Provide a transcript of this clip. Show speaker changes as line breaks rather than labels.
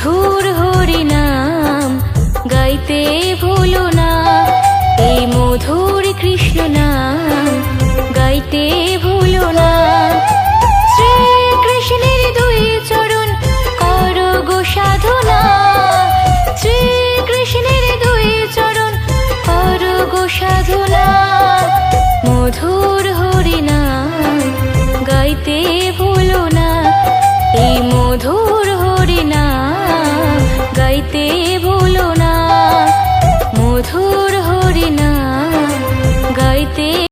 মধুর হরি নাম গাইতে ভুলো না, এই মধুর কৃষ্ণ নাম গাইতে ভুলো